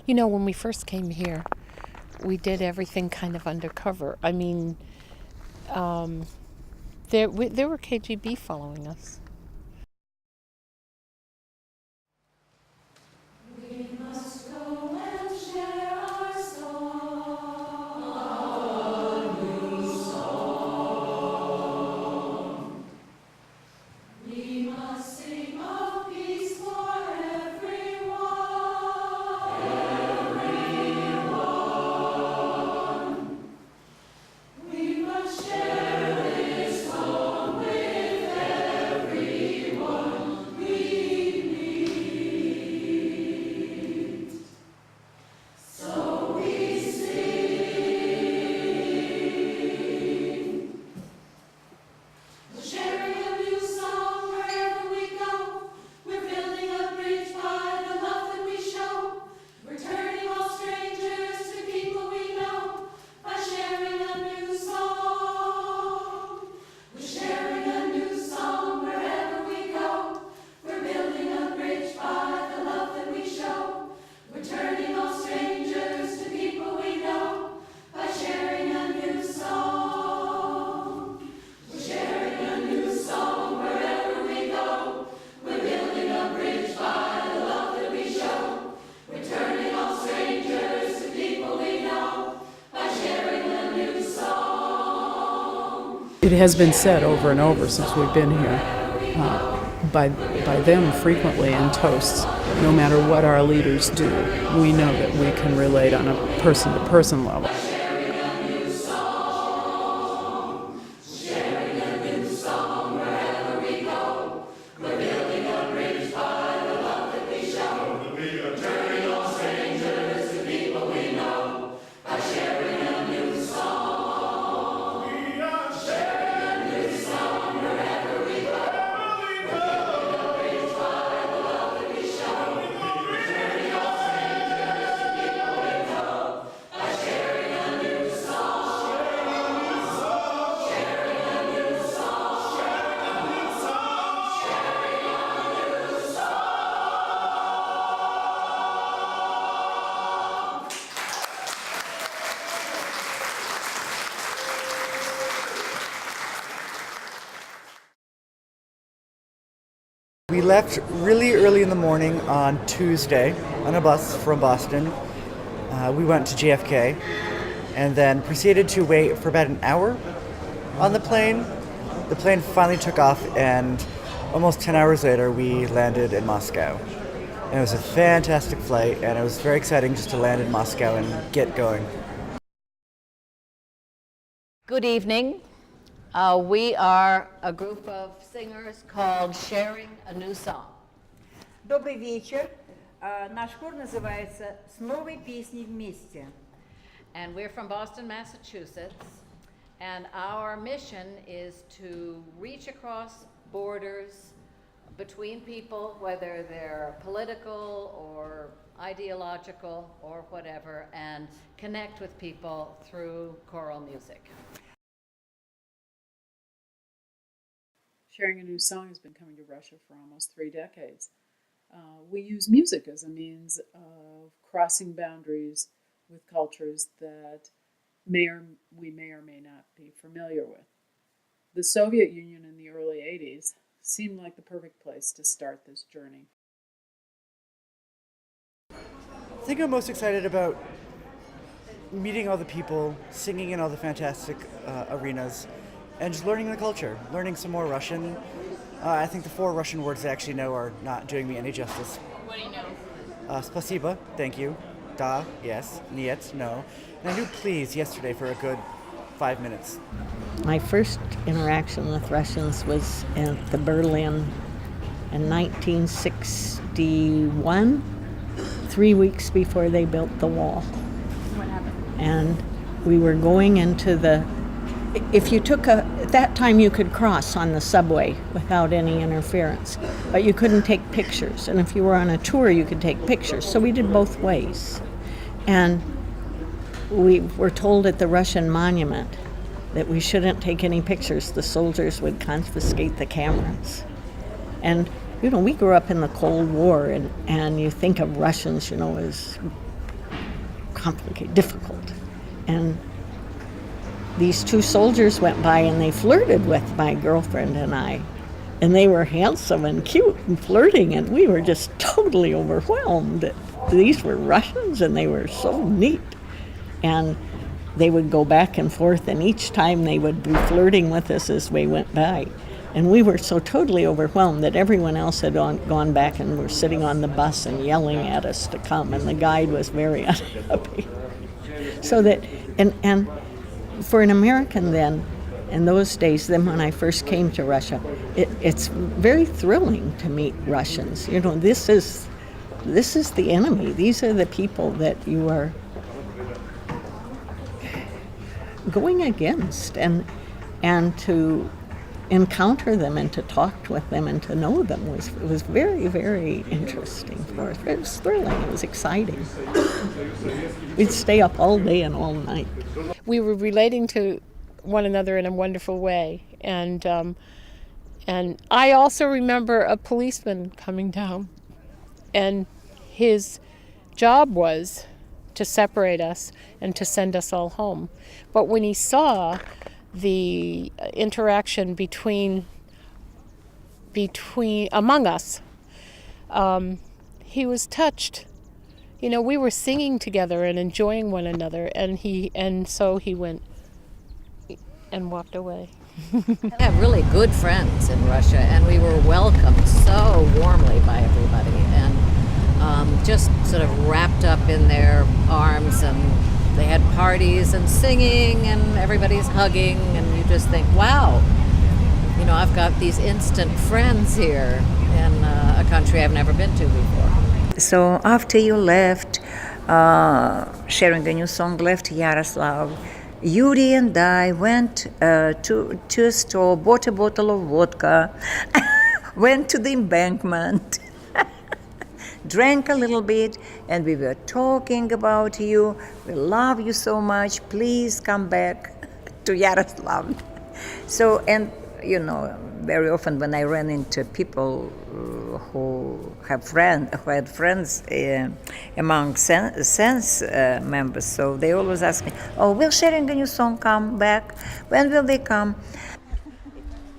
You know, when we first came here, we did everything kind of undercover. I mean, there were KGB following us. It has been said over and over since we've been here by them frequently in toasts, no matter what our leaders do, we know that we can relate on a person-to-person level. We left really early in the morning on Tuesday on a bus from Boston. We went to JFK and then proceeded to wait for about an hour on the plane. The plane finally took off, and almost 10 hours later we landed in Moscow. And it was a fantastic flight, and it was very exciting just to land in Moscow and get going. Good evening. We are a group of singers called Sharing a New Song. Добрый вечер. Наш хор называется «С новой песней вместе». And we're from Boston, Massachusetts. And our mission is to reach across borders between people, whether they're political or ideological or whatever, and connect with people through choral music. Sharing a New Song has been coming to Russia for almost 3 decades. We use music as a means of crossing boundaries with cultures that we may or may not be familiar with. The Soviet Union in the early 80s seemed like the perfect place to start this journey. I think I'm most excited about meeting all the people, singing in all the fantastic arenas, and just learning the culture, learning some more Russian. I think the 4 Russian words I actually know are not doing me any justice. What do you know? Spasibo, thank you. Da, yes. Niet, no. And I knew please yesterday for a good 5 minutes. My first interaction with Russians was at the Berlin in 1961, 3 weeks before they built the wall. What happened? And we were going into at that time you could cross on the subway without any interference, but you couldn't take pictures. And if you were on a tour, you could take pictures. So we did both ways. And we were told at the Russian monument that we shouldn't take any pictures. The soldiers would confiscate the cameras. And, we grew up in the Cold War, and you think of Russians, as complicated, difficult. And these two soldiers went by and they flirted with my girlfriend and I. And they were handsome and cute and flirting, and we were just totally overwhelmed. These were Russians and they were so neat. And they would go back and forth, and each time they would be flirting with us as we went by. And we were so totally overwhelmed that everyone else had gone back and were sitting on the bus and yelling at us to come, and the guide was very unhappy. So that, and for an American then, in those days, then when I first came to Russia, it's very thrilling to meet Russians. You know, this is the enemy. These are the people that you are going against, and to encounter them and to talk with them and to know them was very, very interesting for us. It was thrilling. It was exciting. We'd stay up all day and all night. We were relating to one another in a wonderful way, and I also remember a policeman coming down, and his job was to separate us and to send us all home. But when he saw the interaction between among us, he was touched. You know, we were singing together and enjoying one another, and so he went and walked away. I have really good friends in Russia, and we were welcomed so warmly by everybody, and just sort of wrapped up in their arms, and they had parties and singing, and everybody's hugging, and you just think, wow, you know, I've got these instant friends here in a country I've never been to before. So after you left, sharing a new song, left Yaroslav, Yuri and I went to a store, bought a bottle of vodka, went to the embankment, drank a little bit, and we were talking about you. We love you so much. Please come back to Yaroslav. So, and you know, very often when I ran into people who had friends among Sense members, so they always ask me, "Oh, will sharing a new song come back? When will they come?"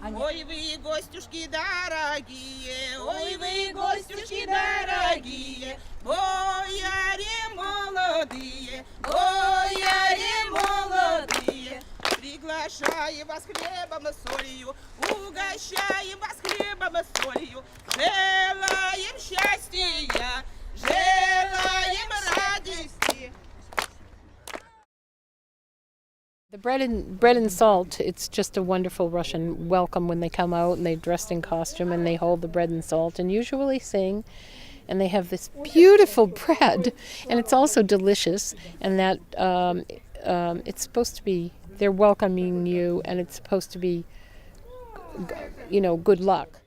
Ой, вы, гостюшки дорогие, ой, вы, гостюшки дорогие, бояре молодые, приглашаем вас хлебом и солью, угощаем вас хлебом и солью, желаем счастья, желаем радости. The bread and salt, it's just a wonderful Russian welcome when they come out and they're dressed in costume and they hold the bread and salt and usually sing, and they have this beautiful bread, and it's also delicious, and that it's supposed to be, they're welcoming you, and it's supposed to be, you know, good luck.